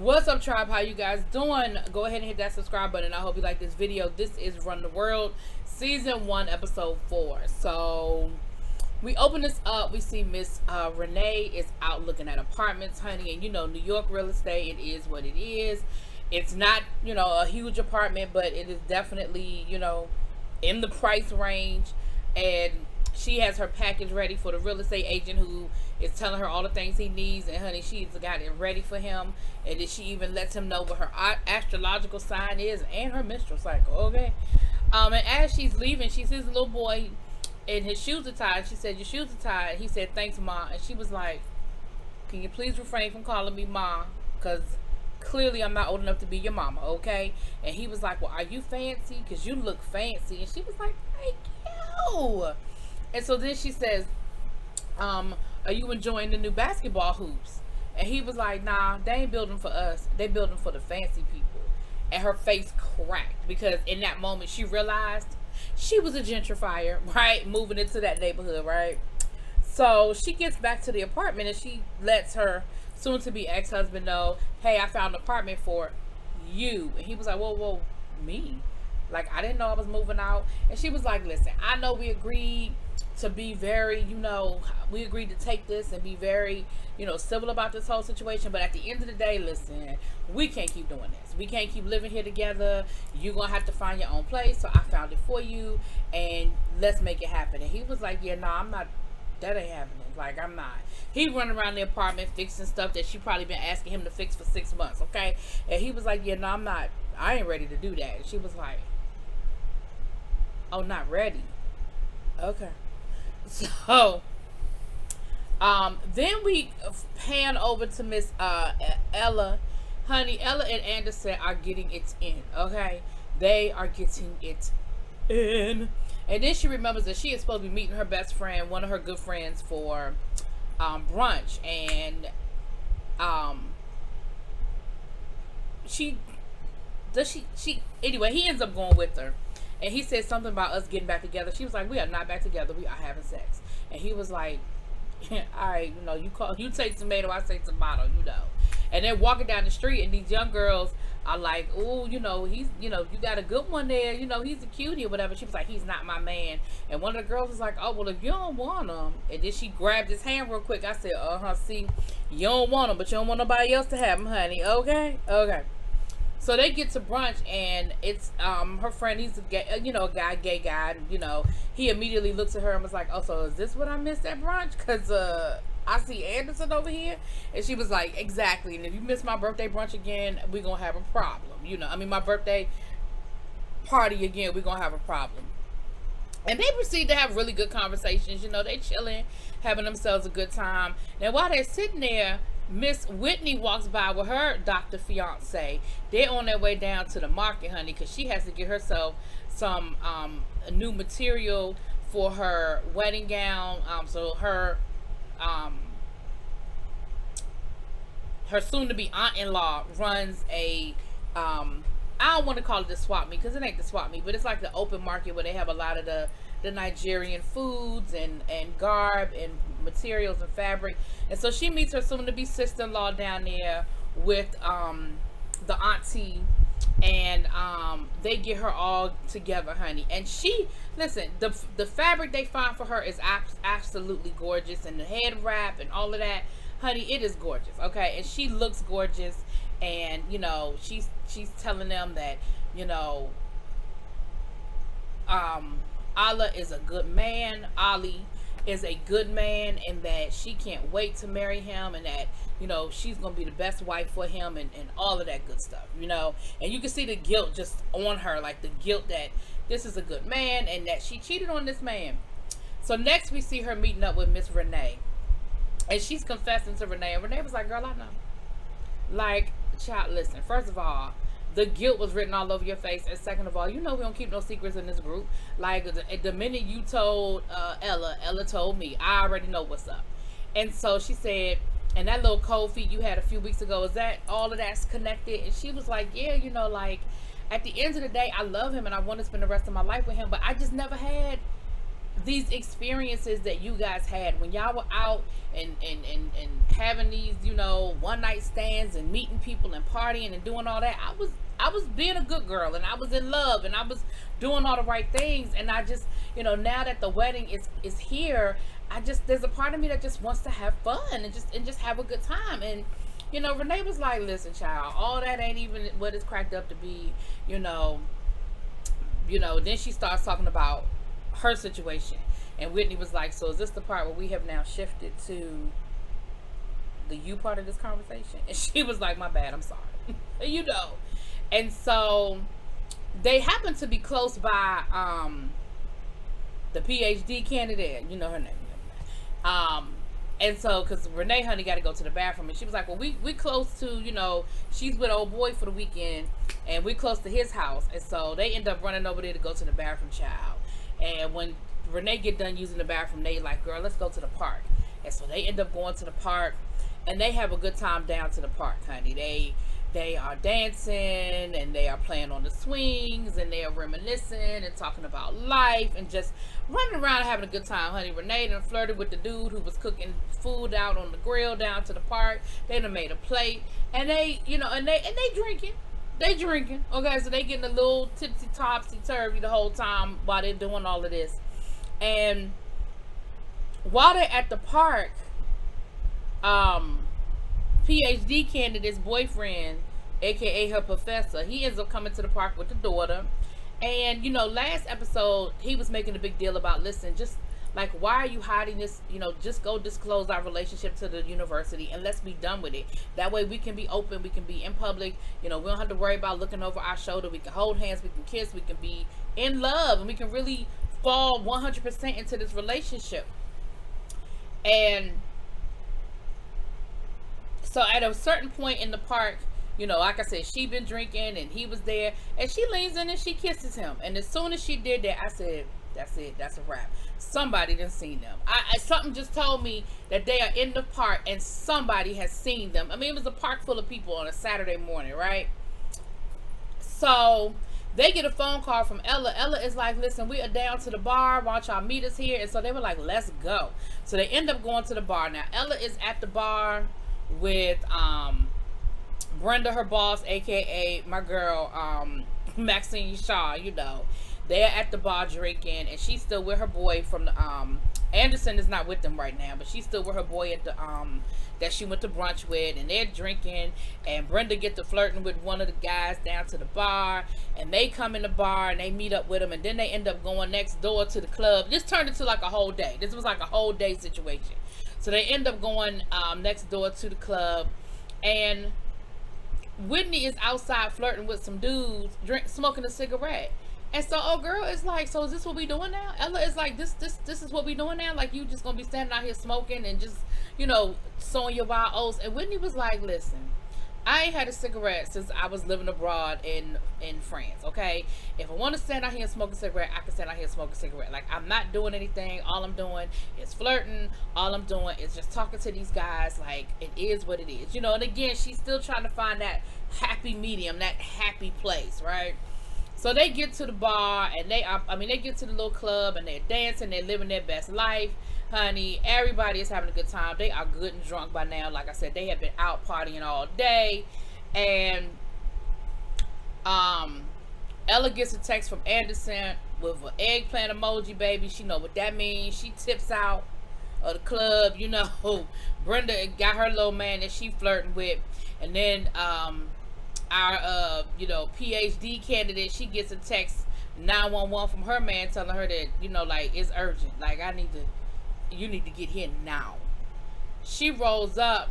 What's up, tribe? How you guys doing? Go ahead and hit that subscribe button. I hope you like this video. This is Run the World season 1 episode 4. So we open this up, we see Miss Renee is out looking at apartments, honey, and you know, New York real estate, it is what it is. It's not, you know, a huge apartment, but it is definitely, you know, in the price range. And she has her package ready for the real estate agent who is telling her all the things he needs, and honey, she's got it ready for him. And then she even lets him know what her astrological sign is and her menstrual cycle. Okay. And as she's leaving, she sees a little boy and his shoes are tied. She said, "Your shoes are tied." He said, "Thanks, Ma." And she was like, "Can you please refrain from calling me Ma? Because clearly I'm not old enough to be your mama, okay?" And he was like, "Well, are you fancy? Because you look fancy." And she was like, "Thank you." And so then she says, "Are you enjoying the new basketball hoops?" And he was like, "Nah, they ain't building for us. They building for the fancy people." And her face cracked because in that moment she realized she was a gentrifier, right? Moving into that neighborhood, right? So she gets back to the apartment and she lets her soon-to-be ex-husband know, "Hey, I found an apartment for you." And he was like, whoa, me? Like, I didn't know I was moving out. And she was like, "Listen, I know we agreed to be very, you know, we agreed to take this and be very, you know, civil about this whole situation. But at the end of the day, listen, we can't keep doing this. We can't keep living here together. You're going to have to find your own place. So I found it for you and let's make it happen." And he was like, "Yeah, no, I'm not, that ain't happening. Like, I'm not." He running around the apartment fixing stuff that she probably been asking him to fix for 6 months, okay? And he was like, "Yeah, no, I'm not, I ain't ready to do that." And she was like, "Oh, not ready? Okay." So then we pan over to Miss Ella. Honey, Ella and Anderson are getting it in, okay? They are getting it in. And then she remembers that she is supposed to be meeting her best friend, one of her good friends, for brunch. And anyway, he ends up going with her. And he said something about us getting back together. She was like, "We are not back together. We are having sex." And he was like, "All right, you know, you take tomato, I take tomato, you know." And they're walking down the street, and these young girls are like, "Oh, you know, he's, you know, you got a good one there. You know, he's a cutie or whatever." She was like, "He's not my man." And one of the girls was like, "Oh, well, if you don't want him." And then she grabbed his hand real quick. I said, "See, you don't want him, but you don't want nobody else to have him, honey. Okay, okay." So they get to brunch, and it's her friend. He's a gay, you know, a gay guy. You know, he immediately looks at her and was like, "Oh, so is this what I missed at brunch? Cause I see Anderson over here." And she was like, "Exactly. And if you miss my birthday brunch again, we're gonna have a problem. You know, I mean, my birthday party again, we're gonna have a problem." And they proceed to have really good conversations. You know, they chilling, having themselves a good time. Now, while they're sitting there, Miss Whitney walks by with her Dr. Fiance. They're on their way down to the market, honey, because she has to get herself some new material for her wedding gown. So her soon-to-be aunt-in-law runs a I don't want to call it the swap meet because it ain't the swap meet, but it's like the open market where they have a lot of the Nigerian foods and garb and materials and fabric. And so she meets her soon-to-be sister-in-law down there with the auntie, and they get her all together, honey. And she, listen, the fabric they find for her is absolutely gorgeous, and the head wrap and all of that, honey, it is gorgeous, okay? And she looks gorgeous. And you know, she's telling them that, you know, Allah is a good man. Ali is a good man, and that she can't wait to marry him, and that, you know, she's gonna be the best wife for him, and all of that good stuff, you know. And you can see the guilt just on her, like the guilt that this is a good man and that she cheated on this man. So next we see her meeting up with Miss Renee, and she's confessing to Renee, and Renee was like, "Girl, I know." Like, child, listen, first of all, the guilt was written all over your face, and second of all, you know we don't keep no secrets in this group. Like, the minute you told Ella told me, I already know what's up. And so she said, "And that little cold feet you had a few weeks ago, is that all of that's connected?" And she was like, "Yeah, you know, like, at the end of the day, I love him and I want to spend the rest of my life with him, but I just never had these experiences that you guys had when y'all were out and having these, you know, one night stands and meeting people and partying and doing all that. I was being a good girl, and I was in love, and I was doing all the right things. And I just, you know, now that the wedding is here, I just, there's a part of me that just wants to have fun and just have a good time. And you know, Renee was like, listen, child, all that ain't even what it's cracked up to be. You know, then she starts talking about her situation, and Whitney was like, so is this the part where we have now shifted to the you part of this conversation? And she was like, my bad, I'm sorry. You know. And so they happen to be close by the PhD candidate, you know her name. And so, because Renee, honey, got to go to the bathroom, and she was like, well, we close to, you know, she's with old boy for the weekend, and we close to his house. And so they end up running over there to go to the bathroom, child. And when Renee get done using the bathroom, they like, girl, let's go to the park. And so they end up going to the park, and they have a good time down to the park, honey. They are dancing, and they are playing on the swings, and they are reminiscing and talking about life and just running around and having a good time, honey. Renee done flirted with the dude who was cooking food out on the grill down to the park. They done made a plate, and they, you know, and they drinking. They drinking. Okay, so they getting a little tipsy topsy turvy the whole time while they're doing all of this. And while they're at the park, PhD candidate's boyfriend, aka her professor, he ends up coming to the park with the daughter. And you know, last episode he was making a big deal about, listen, just like, why are you hiding this? You know, just go disclose our relationship to the university and let's be done with it. That way we can be open, we can be in public, you know, we don't have to worry about looking over our shoulder. We can hold hands, we can kiss, we can be in love, and we can really fall 100% into this relationship. And so at a certain point in the park, you know, like I said, she been drinking and he was there, and she leans in and she kisses him. And as soon as she did that, I said, that's it, that's a wrap. Somebody done seen them. Something just told me that they are in the park and somebody has seen them. I mean, it was a park full of people on a Saturday morning, right? So they get a phone call from Ella. Ella is like, listen, we are down to the bar. Why don't y'all meet us here? And so they were like, let's go. So they end up going to the bar. Now, Ella is at the bar with Brenda, her boss, aka my girl Maxine Shaw. You know, they're at the bar drinking, and she's still with her boy from the Anderson is not with them right now, but she's still with her boy at the that she went to brunch with, and they're drinking, and Brenda get to flirting with one of the guys down to the bar, and they come in the bar and they meet up with him, and then they end up going next door to the club. This turned into like a whole day. This was like a whole day situation. So they end up going next door to the club, and Whitney is outside flirting with some dudes, smoking a cigarette. And so old girl is like, so is this what we doing now? Ella is like, this is what we doing now? Like, you just gonna be standing out here smoking and just, you know, sowing your wild oats? And Whitney was like, listen, I ain't had a cigarette since I was living abroad in France, okay? If I want to stand out here and smoke a cigarette, I can stand out here and smoke a cigarette. Like, I'm not doing anything. All I'm doing is flirting. All I'm doing is just talking to these guys. Like, it is what it is. You know, and again, she's still trying to find that happy medium, that happy place, right? So they get to the bar, and they get to the little club, and they're dancing. They're living their best life. Honey, everybody is having a good time. They are good and drunk by now. Like I said, they have been out partying all day. And Ella gets a text from Anderson with an eggplant emoji, baby. She know what that means. She tips out of the club. You know, Brenda got her little man that she flirting with. And then our you know, PhD candidate, she gets a text 911 from her man telling her that, you know, like, it's urgent. Like, you need to get here now. She rolls up,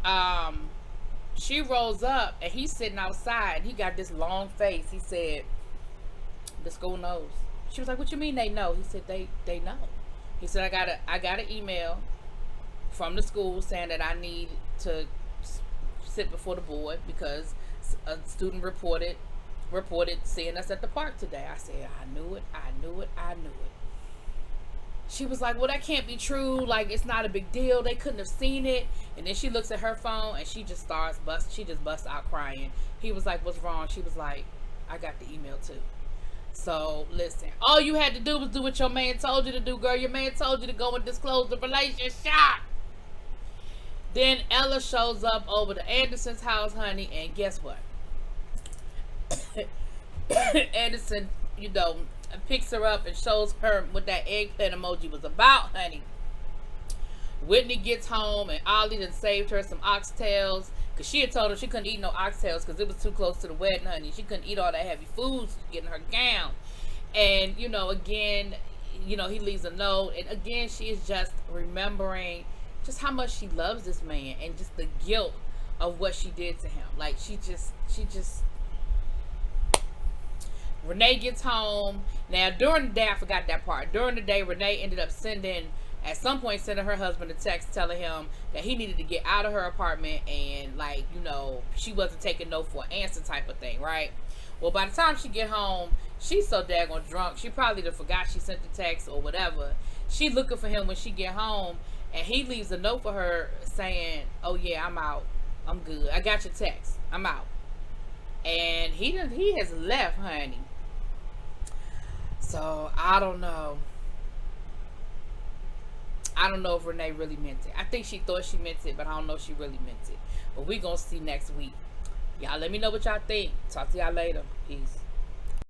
and he's sitting outside, and he got this long face. He said, the school knows. She was like, what you mean they know? He said, they know. He said, I got an email from the school saying that I need to sit before the board because a student reported seeing us at the park today. I said, I knew it. She was like, well, that can't be true. Like, it's not a big deal. They couldn't have seen it. And then she looks at her phone, and she just busts out crying. He was like, what's wrong? She was like, I got the email too. So, listen. All you had to do was do what your man told you to do, girl. Your man told you to go and disclose the relationship. Then Ella shows up over to Anderson's house, honey, and guess what? Anderson, picks her up and shows her what that eggplant emoji was about, honey. Whitney gets home, and Ollie done saved her some oxtails, because she had told her she couldn't eat no oxtails because it was too close to the wedding, honey. She couldn't eat all that heavy food, getting her gown. And, again, he leaves a note, and again, she is just remembering just how much she loves this man, and just the guilt of what she did to him. Like, she just Renee gets home. Now, during the day, I forgot that part. During the day, Renee ended up at some point sending her husband a text telling him that he needed to get out of her apartment, and she wasn't taking no for an answer type of thing, right? Well, by the time she get home, she's so daggone drunk, she probably forgot she sent the text or whatever. She looking for him when she get home, and he leaves a note for her saying, "Oh yeah, I'm out. I'm good. I got your text. I'm out." And he has left, honey. So I don't know. I don't know if Renee really meant it. I think she thought she meant it, but I don't know if she really meant it. But we gonna see next week. Y'all let me know what y'all think. Talk to y'all later. Peace.